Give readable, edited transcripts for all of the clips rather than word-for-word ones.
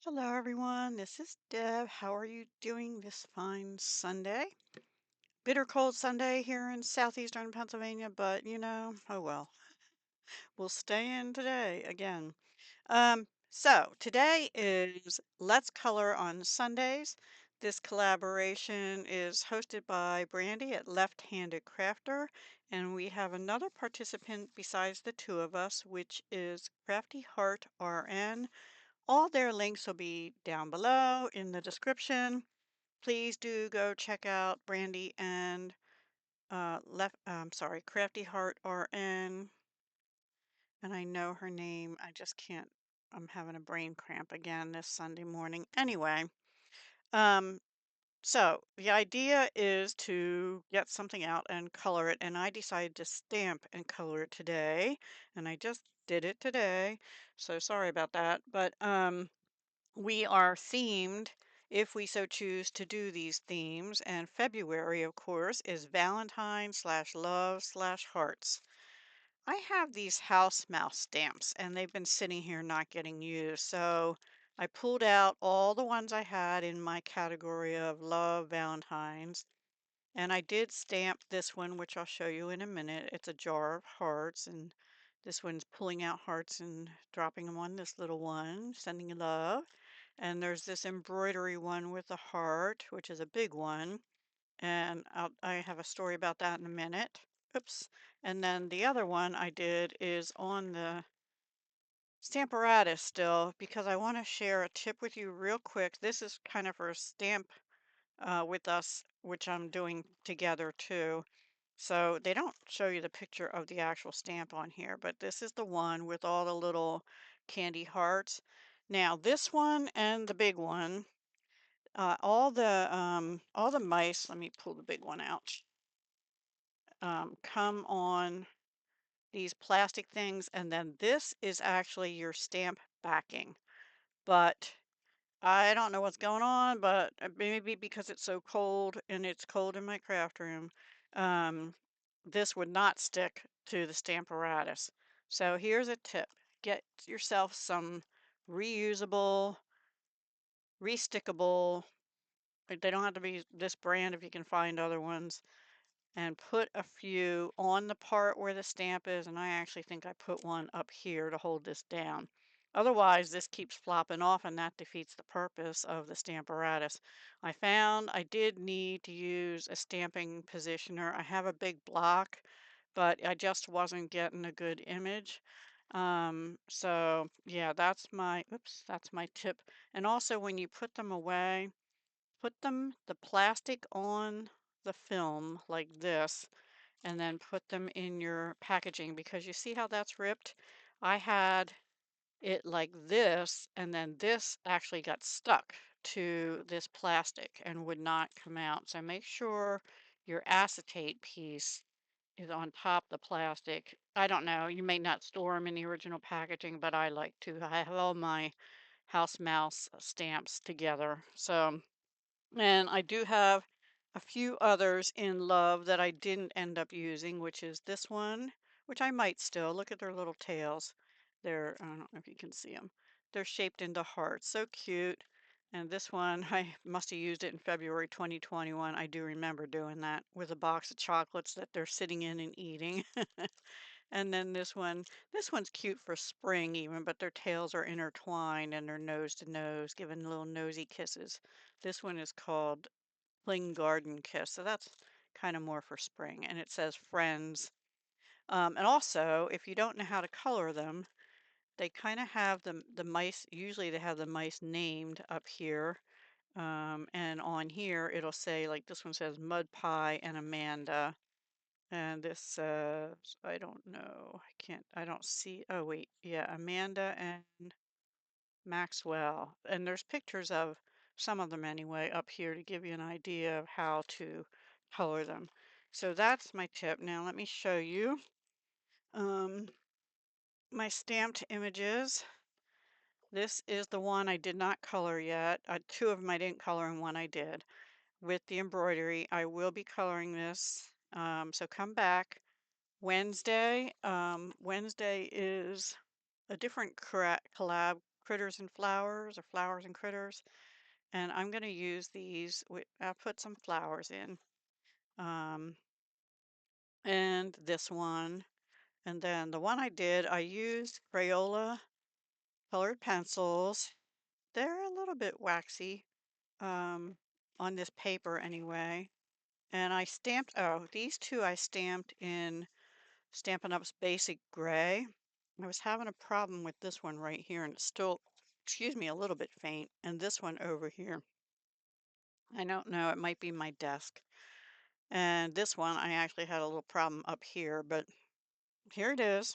Hello, everyone. This is Deb. How are you doing this fine Sunday? Bitter cold Sunday here in southeastern Pennsylvania, but oh well. We'll stay in today again. So today is Let's Color on Sundays. This collaboration is hosted by Brandy at Left-Handed Crafter, and we have another participant besides the two of us, which is Crafty Heart RN. All their links will be down below in the description. Please do go check out Brandy and Crafty Heart RN. And I know her name. I just can't. I'm having a brain cramp again this Sunday morning. Anyway, um, so the idea is to get something out and color it, and I decided to stamp and color it today, and I just did it today. So sorry about that, but we are themed if we so choose to do these themes, and February, of course, is Valentine slash love slash hearts. I have these house mouse stamps, and they've been sitting here not getting used, so I pulled out all the ones I had in my category of love Valentines, and I did stamp this one, which I'll show you in a minute. It's a jar of hearts, and this one's pulling out hearts and dropping them on this little one, sending you love. And there's this embroidery one with a heart, which is a big one. And I have a story about that in a minute. Oops. And then the other one I did is on the Stamparatus still, because I want to share a tip with you real quick. This is kind of for a stamp with us, which I'm doing together too. So they don't show you the picture of the actual stamp on here, but this is the one with all the little candy hearts. Now this one and the big one, all the mice, let me pull the big one out, come on these plastic things, and then this is actually your stamp backing. But I don't know what's going on, but maybe because it's so cold and it's cold in my craft room, um, this would not stick to the Stamparatus. So here's a tip. Get yourself some reusable, restickable, they don't have to be this brand if you can find other ones, and put a few on the part where the stamp is, and I actually think I put one up here to hold this down. Otherwise, this keeps flopping off, and that defeats the purpose of the Stamparatus. I found I did need to use a stamping positioner. I have a big block, but I just wasn't getting a good image. So yeah, that's my tip. And also when you put them away, put the plastic on the film like this, and then put them in your packaging because you see how that's ripped? I had it like this, and then this actually got stuck to this plastic and would not come out. So make sure your acetate piece is on top the plastic. I don't know, you may not store them in the original packaging, but I like to. I have all my house mouse stamps together. So and I do have a few others in love that I didn't end up using, which is this one, which I might still. Look at their little tails. I don't know if you can see them. They're shaped into hearts. So cute. And this one, I must have used it in February 2021. I do remember doing that with a box of chocolates that they're sitting in and eating. And then this one's cute for spring even, but their tails are intertwined and they're nose to nose, giving little nosy kisses. This one is called Fling Garden Kiss, so that's kind of more for spring, and it says friends. And also, if you don't know how to color them, they kind of have the mice. Usually, they have the mice named up here, and on here it'll say like this one says Mud Pie and Amanda. And this says, I don't know. I don't see. Oh, wait. Yeah, Amanda and Maxwell. And there's pictures of some of them anyway up here to give you an idea of how to color them. So that's my tip. Now let me show you um, my stamped images. This is the one I did not color yet. Two of them I didn't color and one I did. With the embroidery, I will be coloring this. So come back Wednesday. Wednesday is a different collab critters and flowers or flowers and critters. And I'm going to use these. I'll put some flowers in. Um, and this one. And then the one I did, I used Crayola colored pencils. They're a little bit waxy um, on this paper anyway. And I stamped, oh, these two I stamped in Stampin' Up's Basic Gray. I was having a problem with this one right here, and it's still, excuse me, a little bit faint. And this one over here, I don't know, it might be my desk. And this one, I actually had a little problem up here, but here it is.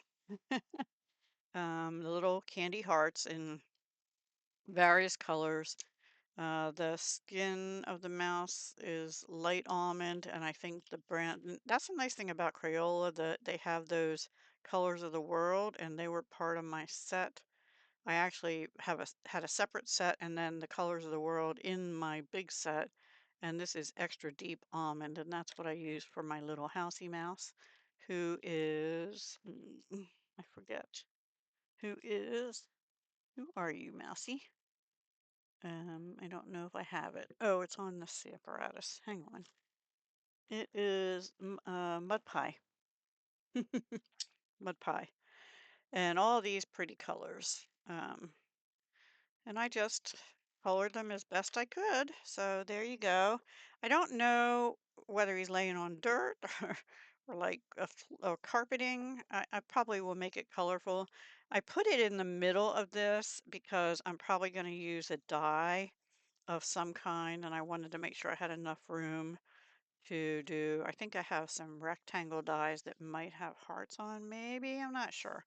The little candy hearts in various colors. The skin of the mouse is light almond, and I think the brand, that's a nice thing about Crayola, that they have those colors of the world, and they were part of my set. I actually had a separate set and then the colors of the world in my big set, and this is extra deep almond, and that's what I use for my little housey mouse, who is, I forget, who are you, Mousy? I don't know if I have it. Oh, it's on the apparatus. Hang on. It is Mud Pie. Mud Pie. And all these pretty colors. And I just colored them as best I could. So there you go. I don't know whether he's laying on dirt or like a carpeting. I probably will make it colorful. I put it in the middle of this because I'm probably going to use a die of some kind, and I wanted to make sure I had enough room to do. I think I have some rectangle dies that might have hearts on, maybe, I'm not sure.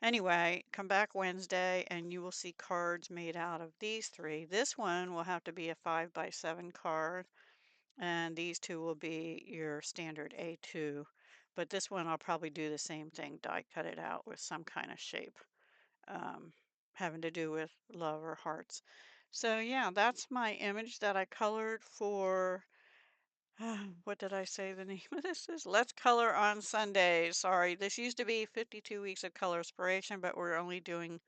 Anyway, come back Wednesday and you will see cards made out of these three. This one will have to be a 5x7 card, and these two will be your standard A2. But this one I'll probably do the same thing, die cut it out with some kind of shape, um, having to do with love or hearts. So yeah, that's my image that I colored for, what did I say the name of this is? Let's Color on Sundays. Sorry, this used to be 52 weeks of color inspiration, but we're only doing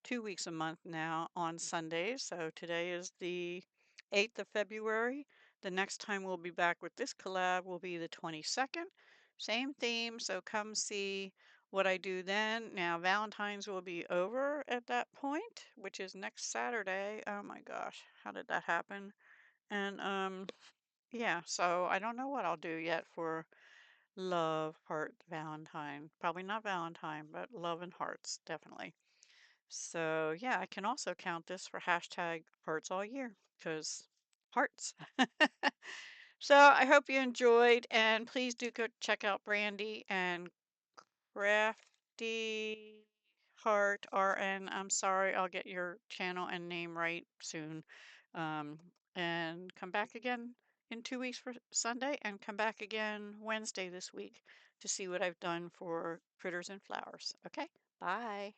2 weeks a month now on Sundays. So today is the 8th of February. The next time we'll be back with this collab will be the 22nd. Same theme, so come see what I do then. Now, Valentine's will be over at that point, which is next Saturday. Oh my gosh, how did that happen? And yeah, so I don't know what I'll do yet for love, heart, Valentine. Probably not Valentine, but love and hearts, definitely. So yeah, I can also count this for hashtag hearts all year because hearts. So I hope you enjoyed, and please do go check out Brandy and Crafty Heart RN. I'm sorry, I'll get your channel and name right soon. And come back again in 2 weeks for Sunday, and come back again Wednesday this week to see what I've done for Critters and Flowers. Okay, bye.